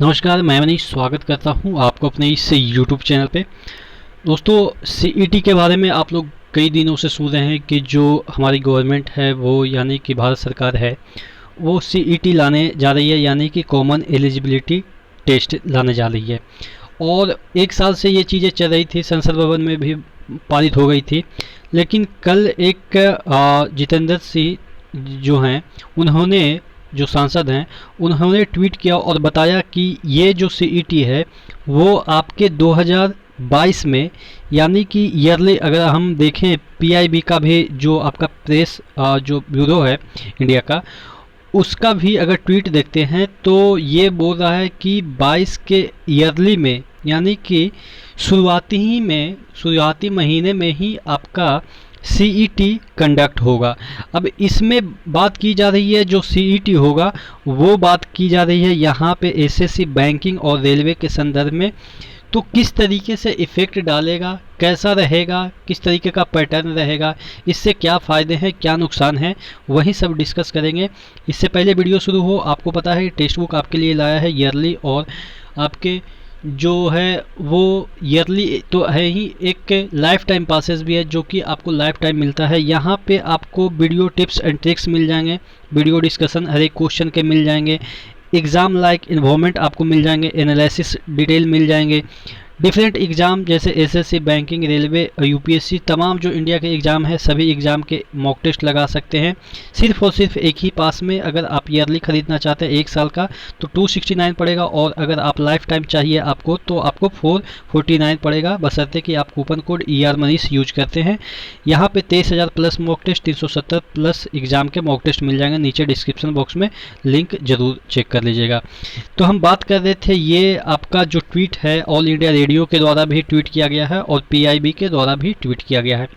नमस्कार, मैं मनीष स्वागत करता हूं आपको अपने इस यूट्यूब चैनल पे। दोस्तों, सीईटी के बारे में आप लोग कई दिनों से सुन रहे हैं कि जो हमारी गवर्नमेंट है वो यानी कि भारत सरकार है वो सीईटी लाने जा रही है, यानी कि कॉमन एलिजिबिलिटी टेस्ट लाने जा रही है। और एक साल से ये चीज़ें चल रही थी, संसद भवन में भी पारित हो गई थी। लेकिन कल एक जितेंद्र सिंह जो हैं, उन्होंने, जो सांसद हैं, उन्होंने ट्वीट किया और बताया कि ये जो सीईटी है वो आपके 2022 में, यानी कि ईयरली अगर हम देखें पीआईबी का भी जो आपका प्रेस जो ब्यूरो है इंडिया का, उसका भी अगर ट्वीट देखते हैं तो ये बोल रहा है कि 22 के ईयरली में, यानी कि शुरुआती महीने में ही आपका सीईटी कंडक्ट होगा। अब इसमें बात की जा रही है, जो सीईटी होगा वो बात की जा रही है यहाँ पे एसएससी बैंकिंग और रेलवे के संदर्भ में। तो किस तरीके से इफ़ेक्ट डालेगा, कैसा रहेगा, किस तरीके का पैटर्न रहेगा, इससे क्या फ़ायदे हैं क्या नुकसान हैं, वही सब डिस्कस करेंगे। इससे पहले वीडियो शुरू हो, आपको पता है टेक्स्ट बुक आपके लिए लाया है ईयरली, और आपके जो है वो ईयरली तो है ही, एक लाइफ टाइम पासेस भी है जो कि आपको लाइफ टाइम मिलता है। यहाँ पे आपको वीडियो टिप्स एंड ट्रिक्स मिल जाएंगे, वीडियो डिस्कशन हर एक क्वेश्चन के मिल जाएंगे, एग्ज़ाम लाइक इन्वॉल्वमेंट आपको मिल जाएंगे, एनालिसिस डिटेल मिल जाएंगे। डिफरेंट एग्ज़ाम जैसे एसएससी बैंकिंग रेलवे यूपीएससी तमाम जो इंडिया के एग्ज़ाम है, सभी एग्ज़ाम के मॉक टेस्ट लगा सकते हैं सिर्फ और सिर्फ एक ही पास में। अगर आप ईयरली ख़रीदना चाहते हैं एक साल का तो 269 पड़ेगा, और अगर आप लाइफ टाइम चाहिए आपको तो आपको 449 पड़ेगा, बशर्ते कि आप coupon code ER Manish use करते हैं। यहाँ पे 23,000 plus mock test, 370 plus exam के मॉक टेस्ट मिल जाएंगे। नीचे डिस्क्रिप्शन बॉक्स में लिंक ज़रूर चेक कर लीजिएगा। तो हम बात कर रहे थे, ये आपका जो ट्वीट है ऑल इंडिया रेडियो के द्वारा भी ट्वीट किया गया है और पीआईबी के द्वारा भी ट्वीट किया गया है।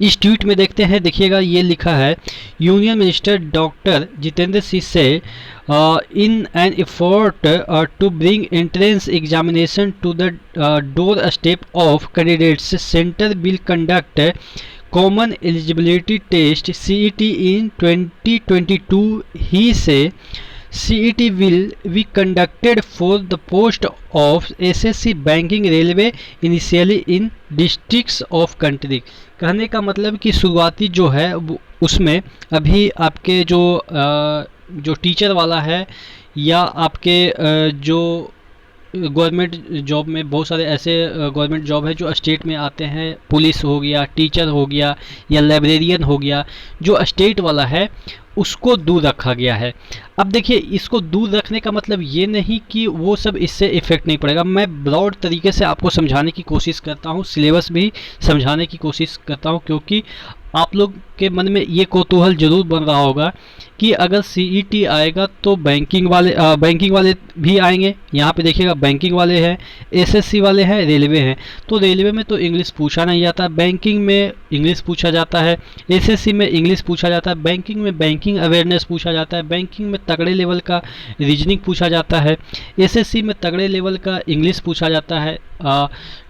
इस ट्वीट में देखते हैं, देखिएगा ये लिखा है, union minister doctor Jitendra Singh से in an effort to bring entrance examination to the doorstep of candidates, centre will conduct common eligibility test CET in 2022। ही से CET will be conducted for the post of SSC Banking Railway initially in districts of country। कहने का मतलब कि शुरुआती जो है उसमें अभी आपके जो टीचर वाला है, या आपके जो गवर्नमेंट जॉब में बहुत सारे ऐसे गवर्नमेंट जॉब है जो स्टेट में आते हैं, पुलिस हो गया, टीचर हो गया, या लाइब्रेरियन हो गया, जो स्टेट वाला है उसको दूर रखा गया है। अब देखिए, इसको दूर रखने का मतलब ये नहीं कि वो सब इससे इफेक्ट नहीं पड़ेगा। मैं ब्रॉड तरीके से आपको समझाने की कोशिश करता हूँ, सिलेबस भी समझाने की कोशिश करता हूँ, क्योंकि आप लोग के मन में ये कौतूहल जरूर बन रहा होगा कि अगर सीईटी आएगा तो बैंकिंग वाले भी आएंगे। यहाँ पे देखिएगा बैंकिंग वाले हैं, एसएससी वाले हैं, रेलवे हैं। तो रेलवे में तो इंग्लिश पूछा नहीं जाता, बैंकिंग में इंग्लिश पूछा जाता है, एसएससी में इंग्लिश पूछा जाता है, बैंकिंग में बैंकिंग अवेयरनेस पूछा जाता है, बैंकिंग में तगड़े लेवल का रीजनिंग पूछा जाता है, एसएससी में तगड़े लेवल का इंग्लिश पूछा जाता है।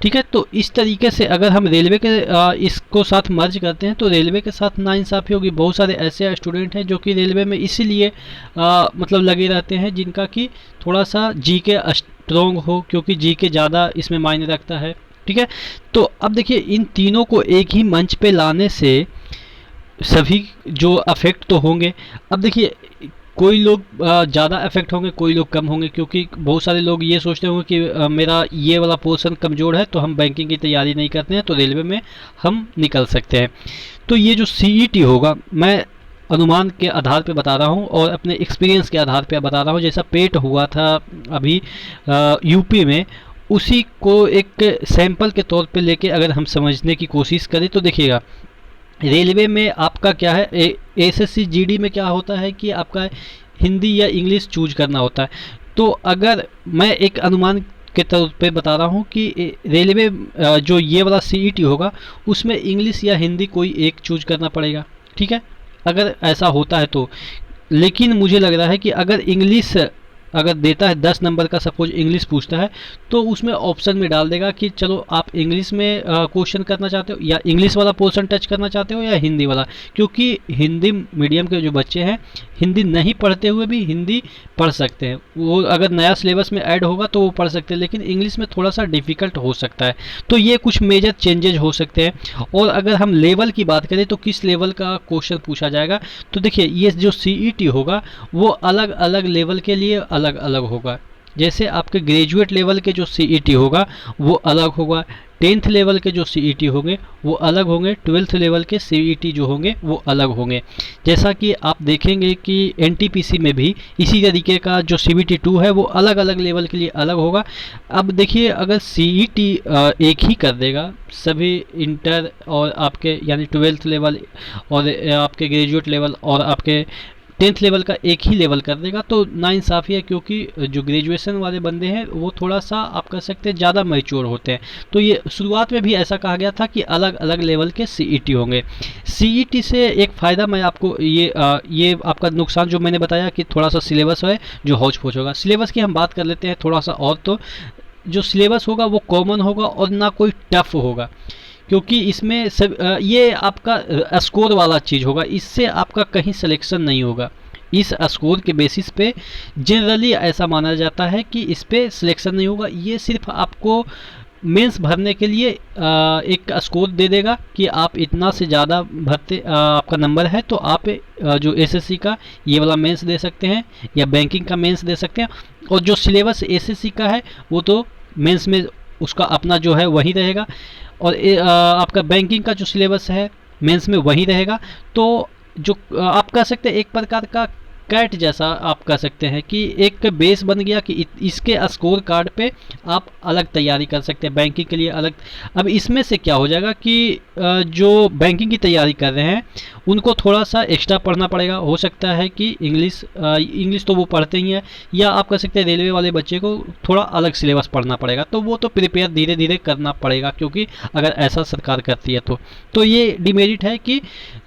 ठीक है, तो इस तरीके से अगर हम रेलवे के इसको साथ मर्ज करते हैं तो रेलवे के साथ नाइंसाफ़ी होगी। बहुत सारे ऐसे स्टूडेंट हैं जो कि रेलवे में इसीलिए मतलब लगे रहते हैं जिनका कि थोड़ा सा जीके स्ट्रॉन्ग हो, क्योंकि जीके ज़्यादा इसमें मायने रखता है। ठीक है, तो अब देखिए, इन तीनों को एक ही मंच पे लाने से सभी जो अफेक्ट तो होंगे। अब देखिए, कोई लोग ज़्यादा अफेक्ट होंगे, कोई लोग कम होंगे, क्योंकि बहुत सारे लोग ये सोचते होंगे कि मेरा ये वाला पोर्शन कमज़ोर है तो हम बैंकिंग की तैयारी नहीं करते हैं तो रेलवे में हम निकल सकते हैं। तो ये जो सीईटी होगा, मैं अनुमान के आधार पे बता रहा हूँ और अपने एक्सपीरियंस के आधार पे बता रहा हूँ। जैसा पेट हुआ था अभी यूपी में, उसी को एक सैंपल के तौर पे लेके अगर हम समझने की कोशिश करें तो देखिएगा, रेलवे में आपका क्या है, एसएससी जीडी में क्या होता है कि आपका हिंदी या इंग्लिश चूज करना होता है। तो अगर मैं एक अनुमान के तौर पे बता रहा हूँ कि रेलवे जो ये वाला सीईटी होगा उसमें इंग्लिश या हिंदी कोई एक चूज करना पड़ेगा। ठीक है, अगर ऐसा होता है तो। लेकिन मुझे लग रहा है कि अगर इंग्लिश अगर देता है 10 नंबर का, सपोज इंग्लिश पूछता है, तो उसमें ऑप्शन में डाल देगा कि चलो आप इंग्लिश में क्वेश्चन करना चाहते हो, या इंग्लिश वाला पोर्शन टच करना चाहते हो, या हिंदी वाला। क्योंकि हिंदी मीडियम के जो बच्चे हैं हिंदी नहीं पढ़ते हुए भी हिंदी पढ़ सकते हैं, वो अगर नया सिलेबस में ऐड होगा तो वो पढ़ सकते हैं, लेकिन इंग्लिश में थोड़ा सा डिफ़िकल्ट हो सकता है। तो ये कुछ मेजर चेंजेज हो सकते हैं। और अगर हम लेवल की बात करें तो किस लेवल का क्वेश्चन पूछा जाएगा, तो देखिए ये जो सीईटी होगा वो अलग अलग लेवल के लिए अलग अलग होगा। जैसे आपके ग्रेजुएट लेवल के जो सीईटी होगा वो अलग होगा, 10th लेवल के जो सीईटी होंगे वो अलग होंगे, 12th लेवल के सीईटी जो होंगे वो अलग होंगे। जैसा कि आप देखेंगे कि एनटीपीसी में भी इसी तरीके का जो सीबीटी 2 है वो अलग अलग लेवल के लिए अलग होगा। अब देखिए अगर सीईटी एक ही कर देगा सभी इंटर और आपके यानी 12th लेवल और आपके ग्रेजुएट लेवल और आपके 10th लेवल का एक ही लेवल कर देगा तो नाइंसाफ़ी है, क्योंकि जो ग्रेजुएशन वाले बंदे हैं वो थोड़ा सा आप कह सकते हैं ज़्यादा मैच्योर होते हैं। तो ये शुरुआत में भी ऐसा कहा गया था कि अलग अलग लेवल के सीईटी होंगे। सीईटी से एक फ़ायदा मैं आपको ये आपका नुकसान जो मैंने बताया कि थोड़ा सा सिलेबस है जो हौच पौच होगा। सिलेबस की हम बात कर लेते हैं थोड़ा सा, और तो जो सिलेबस होगा वो कॉमन होगा और ना कोई टफ होगा, क्योंकि इसमें सब ये आपका स्कोर वाला चीज़ होगा, इससे आपका कहीं सिलेक्शन नहीं होगा। इस स्कोर के बेसिस पे जनरली ऐसा माना जाता है कि इस पे सिलेक्शन नहीं होगा। ये सिर्फ आपको मेंस भरने के लिए एक स्कोर दे देगा कि आप इतना से ज़्यादा भरते आपका नंबर है तो आप जो एसएससी का ये वाला मेंस दे सकते हैं या बैंकिंग का मेंस दे सकते हैं। और जो सिलेबस एसएससी का है वो तो मेंस में उसका अपना जो है वही रहेगा, और आपका बैंकिंग का जो सिलेबस है मेंस में वही रहेगा। तो जो आप कह सकते हैं एक प्रकार का कैट जैसा आप कह सकते हैं कि एक बेस बन गया कि इसके स्कोर कार्ड पे आप अलग तैयारी कर सकते हैं, बैंकिंग के लिए अलग। अब इसमें से क्या हो जाएगा कि जो बैंकिंग की तैयारी कर रहे हैं उनको थोड़ा सा एक्स्ट्रा पढ़ना पड़ेगा। हो सकता है कि इंग्लिश तो वो पढ़ते ही हैं, या आप कह सकते हैं रेलवे वाले बच्चे को थोड़ा अलग सिलेबस पढ़ना पड़ेगा, तो वो तो प्रिपेयर धीरे धीरे करना पड़ेगा, क्योंकि अगर ऐसा सरकार करती है तो ये डिमेरिट है कि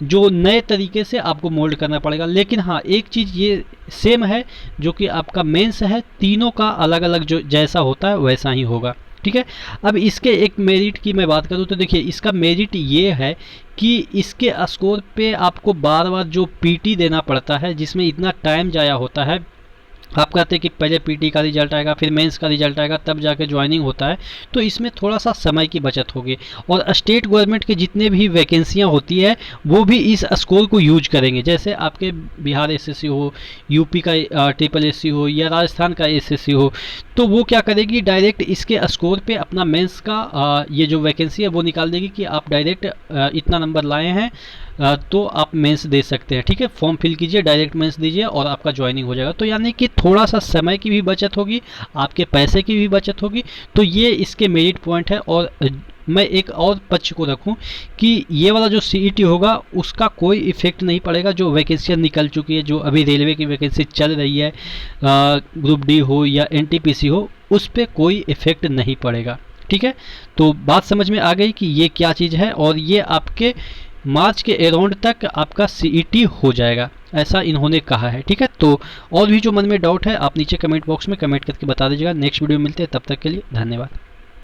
जो नए तरीके से आपको मोल्ड करना पड़ेगा। लेकिन हाँ एक चीज़ ये सेम है जो कि आपका मेंस है, तीनों का अलग अलग जो जैसा होता है वैसा ही होगा, ठीक है। अब इसके एक मेरिट की मैं बात करूँ तो देखिए इसका मेरिट ये है कि इसके स्कोर पे आपको बार बार जो पीटी देना पड़ता है, जिसमें इतना टाइम जाया होता है। आप कहते हैं कि पहले पीटी का रिजल्ट आएगा फिर मेंस का रिजल्ट आएगा तब जाके ज्वाइनिंग होता है, तो इसमें थोड़ा सा समय की बचत होगी। और स्टेट गवर्नमेंट के जितने भी वैकेंसियां होती है वो भी इस स्कोर को यूज करेंगे। जैसे आपके बिहार एसएससी हो, यूपी का ट्रिपल एससी हो, या राजस्थान का एसएससी हो, तो वो क्या करेगी डायरेक्ट इसके स्कोर पे अपना मेंस का ये जो वैकेंसी है वो निकाल देगी कि आप डायरेक्ट इतना नंबर लाए हैं तो आप मेंस दे सकते हैं, ठीक है। फॉर्म फिल कीजिए, डायरेक्ट मेंस दीजिए और आपका ज्वाइनिंग हो जाएगा। तो यानी कि थोड़ा सा समय की भी बचत होगी, आपके पैसे की भी बचत होगी। तो ये इसके मेरिट पॉइंट है। और मैं एक और पक्ष को रखूं कि ये वाला जो सीईटी होगा उसका कोई इफेक्ट नहीं पड़ेगा। जो वैकेंसियाँ निकल चुकी है, जो अभी रेलवे की वैकेंसी चल रही है, ग्रुप डी हो या एनटीपीसी हो, उस पर कोई इफेक्ट नहीं पड़ेगा, ठीक है। तो बात समझ में आ गई कि ये क्या चीज़ है, और ये आपके मार्च के अराउंड तक आपका सीईटी हो जाएगा, ऐसा इन्होंने कहा है, ठीक है। तो और भी जो मन में डाउट है आप नीचे कमेंट बॉक्स में कमेंट करके बता दीजिएगा। नेक्स्ट वीडियो में मिलते हैं, तब तक के लिए धन्यवाद।